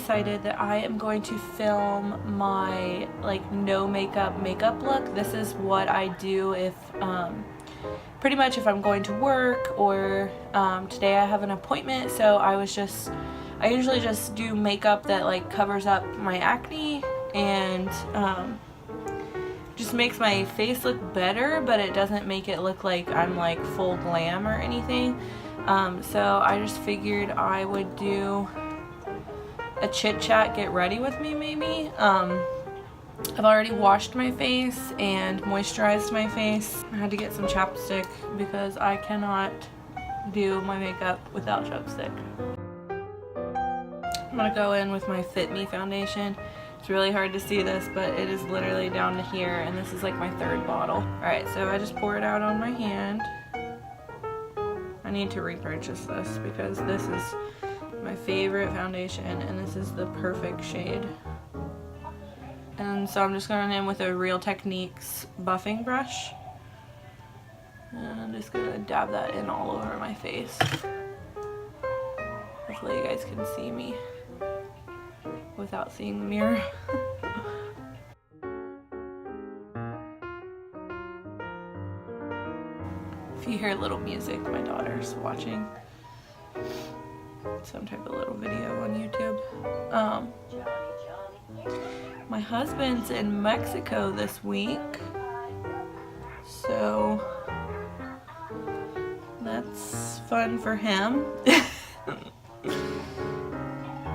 decided that I am going to film my like no makeup look. This is what I do if pretty much if I'm going to work, or today I have an appointment, so I usually just do makeup that like covers up my acne and just makes my face look better, but it doesn't make it look like I'm like full glam or anything. So I just figured I would do a chit chat get ready with me maybe. I've already washed my face and moisturized my face. I had to get some chapstick because I cannot do my makeup without chapstick. I'm gonna go in with my Fit Me foundation. It's really hard to see this, but it is literally down to here, and this is like my third bottle. Alright, so I just pour it out on my hand. I need to repurchase this because this is my favorite foundation, and this is the perfect shade. And so I'm just going in with a Real Techniques buffing brush. And I'm just going to dab that in all over my face. Hopefully you guys can see me without seeing the mirror. If you hear little music, my daughter's watching some type of little video on YouTube. My husband's in Mexico this week, so that's fun for him.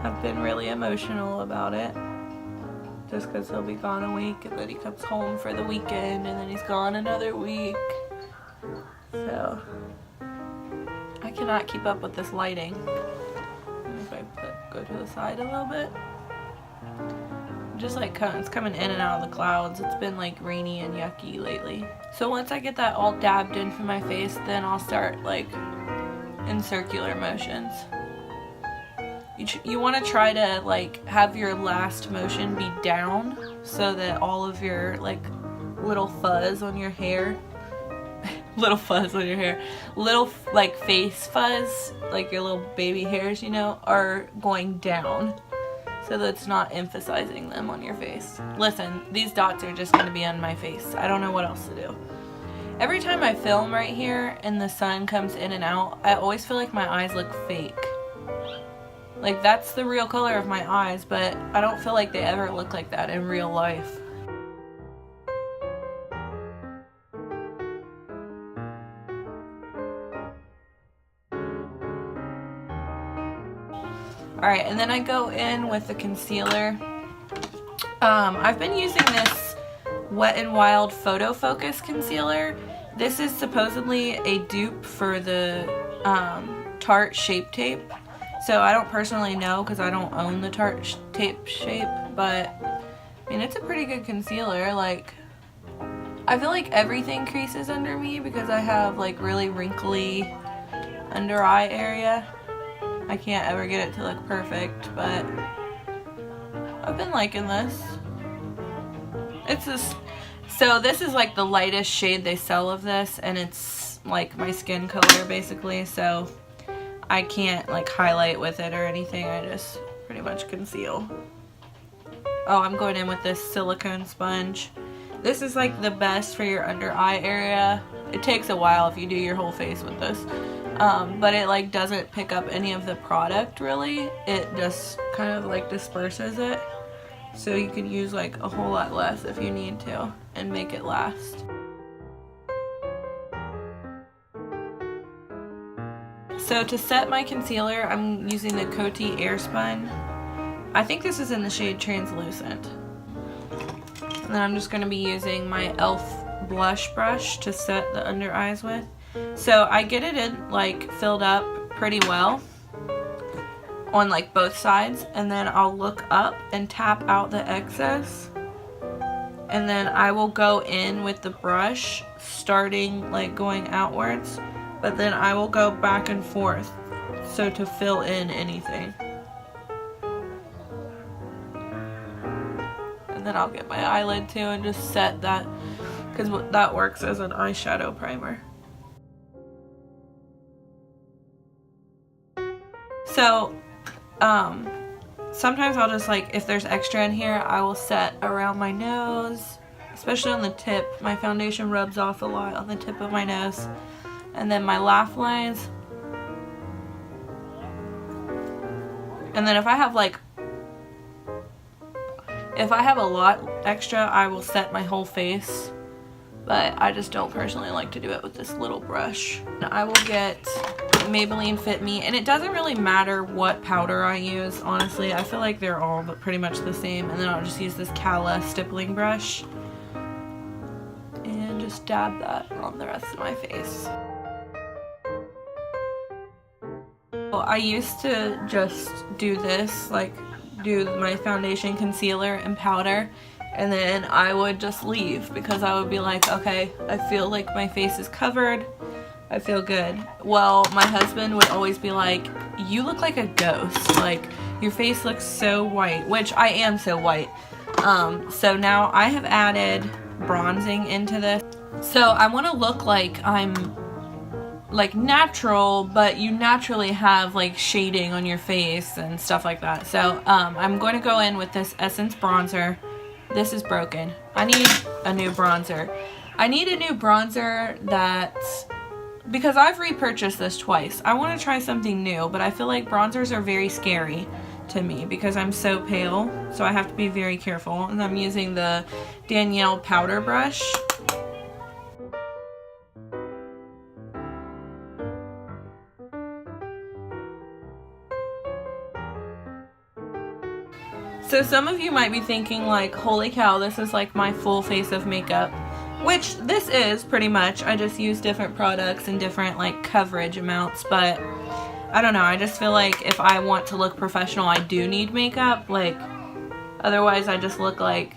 I've been really emotional about it, just because he'll be gone a week and then he comes home for the weekend and then he's gone another week. So I cannot keep up with this lighting. If I go to the side a little bit, just like it's coming in and out of the clouds. It's been like rainy and yucky lately. So once I get that all dabbed in from my face, then I'll start like in circular motions. You want to try to like have your last motion be down so that all of your like little fuzz on your hair little like face fuzz, like your little baby hairs, you know, are going down, so that it's not emphasizing them on your face. Listen, these dots are just going to be on my face. I don't know what else to do. Every time I film right here and the sun comes in and out, I always feel like my eyes look fake. Like, that's the real color of my eyes, but I don't feel like they ever look like that in real life. Alright, and then I go in with the concealer. I've been using this Wet n Wild Photo Focus concealer. This is supposedly a dupe for the Tarte Shape Tape. So I don't personally know because I don't own the Tarte Tape Shape, but I mean, it's a pretty good concealer. Like, I feel like everything creases under me because I have like really wrinkly under eye area. I can't ever get it to look perfect, but I've been liking this. It's this, so this is like the lightest shade they sell of this, and it's like my skin color basically, so I can't like highlight with it or anything. I just pretty much conceal. Oh, I'm going in with this silicone sponge. This is like the best for your under eye area. It takes a while if you do your whole face with this. But it like doesn't pick up any of the product really. It just kind of like disperses it. So you can use like a whole lot less if you need to and make it last. So to set my concealer, I'm using the Coty Airspun. I think this is in the shade Translucent. And then I'm just going to be using my e.l.f. blush brush to set the under eyes with. So I get it in like filled up pretty well on like both sides, and then I'll look up and tap out the excess, and then I will go in with the brush starting like going outwards, but then I will go back and forth so to fill in anything. And then I'll get my eyelid too and just set that, because that works as an eyeshadow primer. So sometimes I'll just like, if there's extra in here, I will set around my nose, especially on the tip. My foundation rubs off a lot on the tip of my nose. And then my laugh lines. And then if I have a lot extra, I will set my whole face. But I just don't personally like to do it with this little brush. I will get Maybelline Fit Me, and it doesn't really matter what powder I use, honestly. I feel like they're all pretty much the same. And then I'll just use this Cala stippling brush and just dab that on the rest of my face. I used to just do this, like do my foundation, concealer, and powder, and then I would just leave because I would be like, okay, I feel like my face is covered, I feel good. Well, my husband would always be like, you look like a ghost, like your face looks so white, which I am so white. So now I have added bronzing into this. So I want to look like I'm like natural, but you naturally have like shading on your face and stuff like that. So I'm going to go in with this Essence bronzer. This is broken. I need a new bronzer. I need a new bronzer that, because I've repurchased this twice. I want to try something new, but I feel like bronzers are very scary to me because I'm so pale, so I have to be very careful. And I'm using the Danielle powder brush. So some of you might be thinking like, holy cow, this is like my full face of makeup, which this is pretty much. I just use different products and different like coverage amounts, but I don't know, I just feel like if I want to look professional, I do need makeup. Like, otherwise I just look like,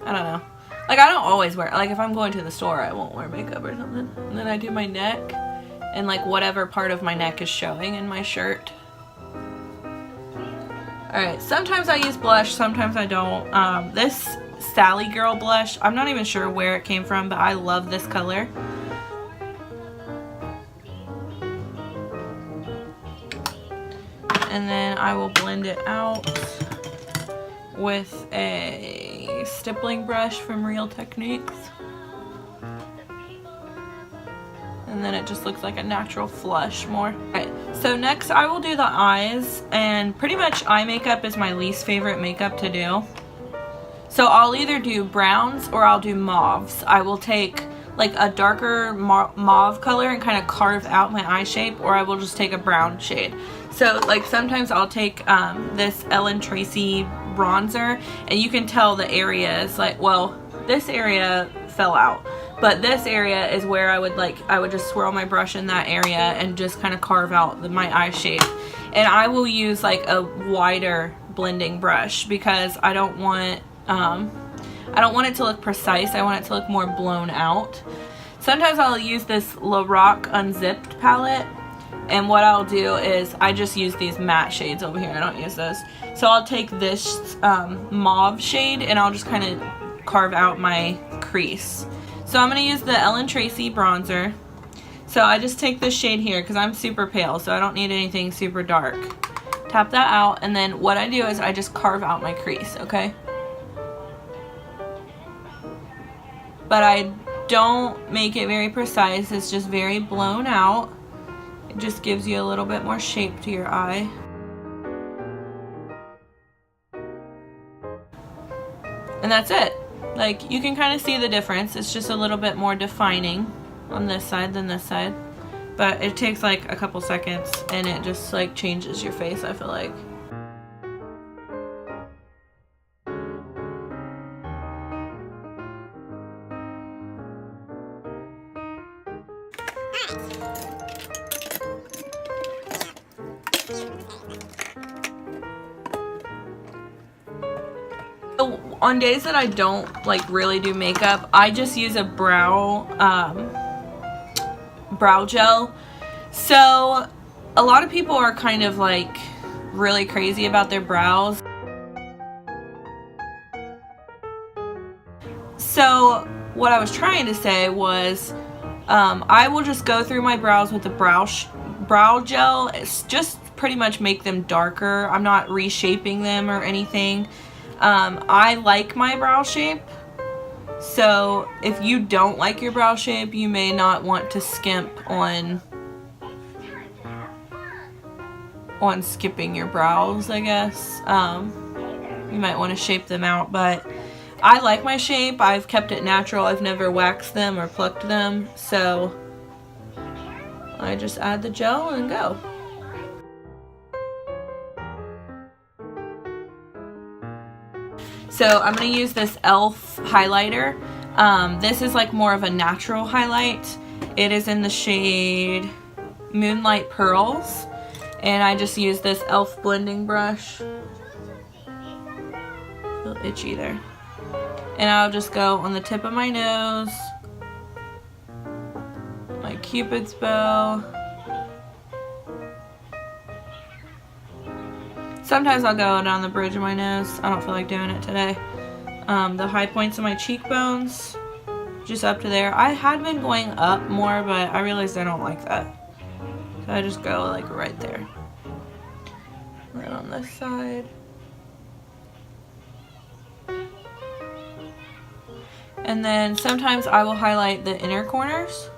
I don't know. Like, I don't always wear, like if I'm going to the store, I won't wear makeup or something. And then I do my neck and like whatever part of my neck is showing in my shirt. Alright, sometimes I use blush, sometimes I don't. This Sally Girl blush, I'm not even sure where it came from, but I love this color. And then I will blend it out with a stippling brush from Real Techniques. And then it just looks like a natural flush more. Alright, so next I will do the eyes, and pretty much eye makeup is my least favorite makeup to do. So I'll either do browns or I'll do mauves. I will take like a darker mauve color and kind of carve out my eye shape, or I will just take a brown shade. So like sometimes I'll take this Ellen Tracy bronzer, and you can tell the areas, like, well, this area fell out, but this area is where I would just swirl my brush in that area and just kind of carve out my eye shape. And I will use like a wider blending brush because I don't want it to look precise. I want it to look more blown out. Sometimes I'll use this Lorac Unzipped palette, and what I'll do is I just use these matte shades over here. I don't use those. So I'll take this mauve shade and I'll just kind of carve out my crease. So I'm going to use the Ellen Tracy bronzer. So I just take this shade here because I'm super pale, so I don't need anything super dark. Tap that out, and then what I do is I just carve out my crease, okay? But I don't make it very precise. It's just very blown out. It just gives you a little bit more shape to your eye. And that's it. Like, you can kind of see the difference. It's just a little bit more defining on this side than this side. But it takes like a couple seconds and it just like changes your face, I feel like. On days that I don't like really do makeup, I just use a brow gel. So a lot of people are kind of like really crazy about their brows. So what I was trying to say was I will just go through my brows with the brow gel. It's just pretty much make them darker. I'm not reshaping them or anything. I like my brow shape, so if you don't like your brow shape, you may not want to skimp on skipping your brows, I guess. You might want to shape them out, but I like my shape. I've kept it natural. I've never waxed them or plucked them, so I just add the gel and go. So I'm going to use this e.l.f. highlighter. This is like more of a natural highlight. It is in the shade Moonlight Pearls. And I just use this e.l.f. blending brush. A little itchy there. And I'll just go on the tip of my nose, my Cupid's bow. Sometimes I'll go down the bridge of my nose. I don't feel like doing it today. The high points of my cheekbones, just up to there. I had been going up more, but I realized I don't like that. So I just go like right there. And then on this side. And then sometimes I will highlight the inner corners.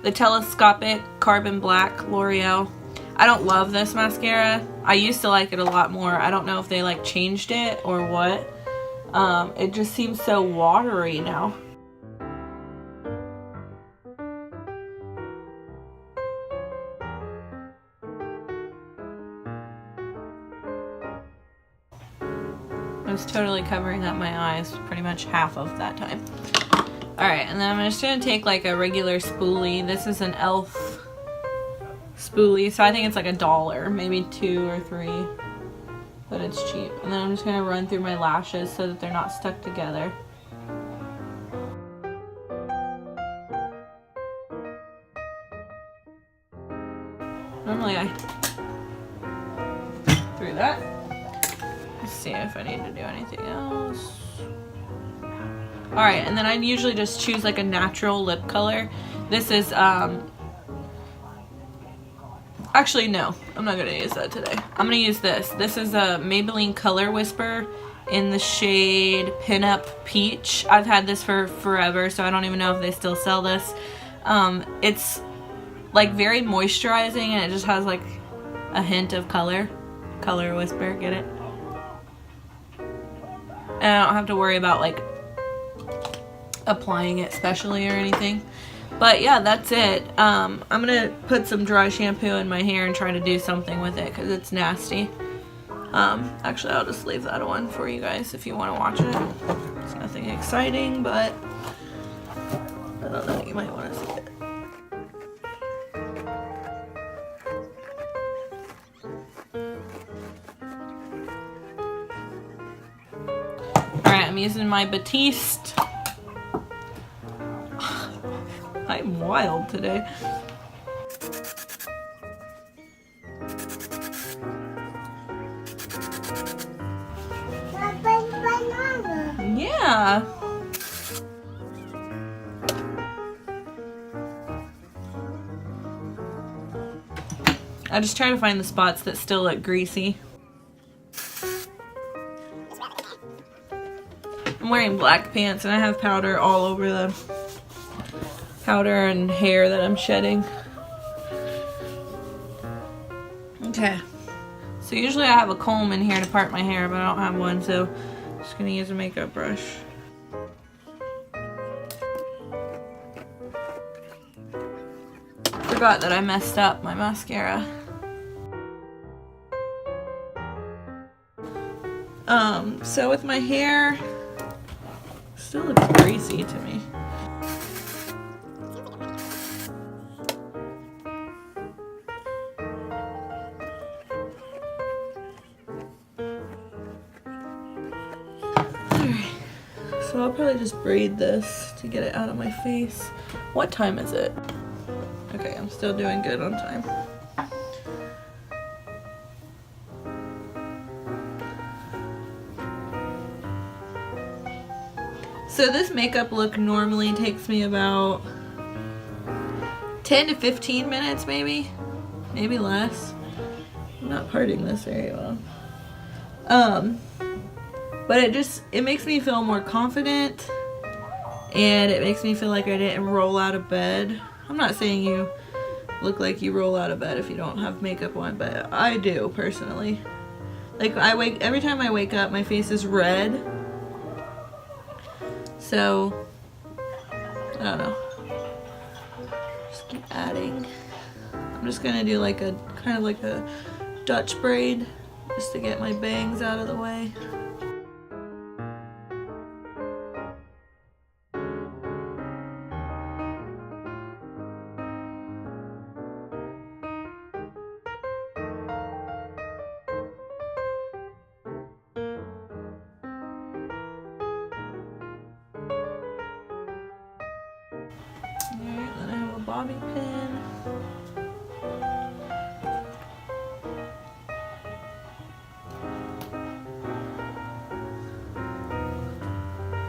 The Telescopic Carbon Black L'Oreal. I don't love this mascara. I used to like it a lot more. I don't know if they like changed it or what. It just seems so watery now. I was totally covering up my eyes pretty much half of that time. Alright, and then I'm just going to take like a regular spoolie. This is an e.l.f. spoolie, so I think it's like $1, maybe 2 or 3, but it's cheap. And then I'm just going to run through my lashes so that they're not stuck together. Normally I through that. Let's see if I need to do anything else. Alright, and then I usually just choose like a natural lip color. This is, actually no, I'm not going to use that today. I'm going to use this. This is a Maybelline Color Whisper in the shade Pinup Peach. I've had this for forever, so I don't even know if they still sell this. It's like very moisturizing, and it just has like a hint of color. Color Whisper, get it? And I don't have to worry about like applying it specially or anything. But yeah, that's it. I'm gonna put some dry shampoo in my hair and try to do something with it because it's nasty. Actually, I'll just leave that on for you guys if you want to watch it. It's nothing exciting, but I don't know, you might want to see it. Alright, I'm using my Batiste. I'm wild today. Yeah. I just try to find the spots that still look greasy. I'm wearing black pants and I have powder all over them. Powder and hair that I'm shedding. Okay. So usually I have a comb in here to part my hair, but I don't have one, so I'm just gonna use a makeup brush. Forgot that I messed up my mascara. So with my hair, still looks greasy to me. So I'll probably just braid this to get it out of my face. What time is it? Okay, I'm still doing good on time. So this makeup look normally takes me about 10 to 15 minutes maybe less. I'm not parting this very well. But it makes me feel more confident, and it makes me feel like I didn't roll out of bed. I'm not saying you look like you roll out of bed if you don't have makeup on, but I do personally. Like every time I wake up, my face is red. So I don't know. Just keep adding. I'm just gonna do like a kind of like a Dutch braid just to get my bangs out of the way. Alright, then I have a bobby pin.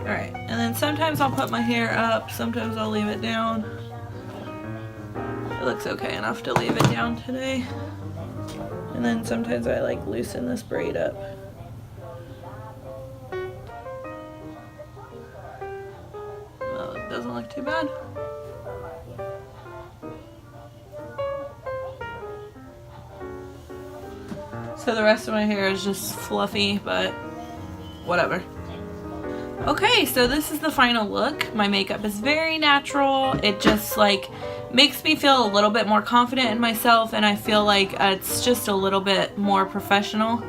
Alright, and then sometimes I'll put my hair up, sometimes I'll leave it down. It looks okay enough to leave it down today. And then sometimes I like loosen this braid up. Well, it doesn't look too bad. So the rest of my hair is just fluffy, but whatever. Okay, so this is the final look. My makeup is very natural. It just like makes me feel a little bit more confident in myself, and I feel like it's just a little bit more professional.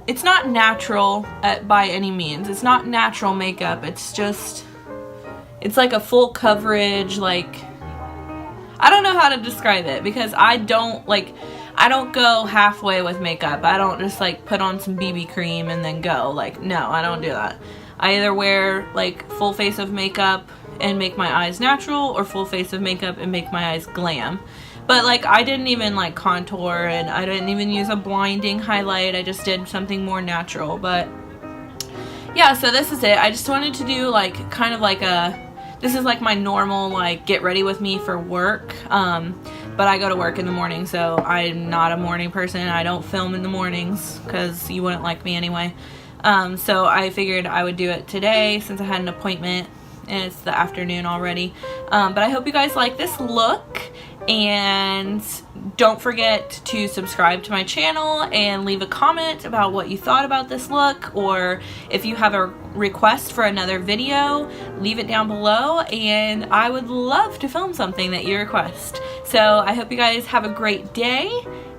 It's not natural by any means. It's not natural makeup. It's like a full coverage, like, I don't know how to describe it because I don't go halfway with makeup. I don't just like put on some BB cream and then go. Like, no, I don't do that. I either wear like full face of makeup and make my eyes natural, or full face of makeup and make my eyes glam. But like, I didn't even like contour, and I didn't even use a blinding highlight. I just did something more natural. But yeah, so this is it. I just wanted to do like kind of like this is like my normal like get ready with me for work. But I go to work in the morning, so I'm not a morning person. I don't film in the mornings because you wouldn't like me anyway. So I figured I would do it today since I had an appointment and it's the afternoon already. But I hope you guys like this look, and don't forget to subscribe to my channel and leave a comment about what you thought about this look, or if you have a request for another video, leave it down below and I would love to film something that you request. So I hope you guys have a great day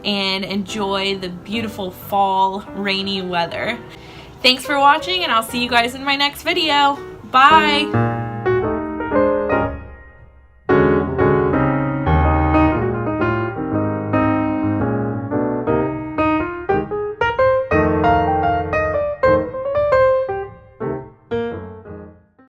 and enjoy the beautiful fall rainy weather. Thanks for watching, and I'll see you guys in my next video. Bye!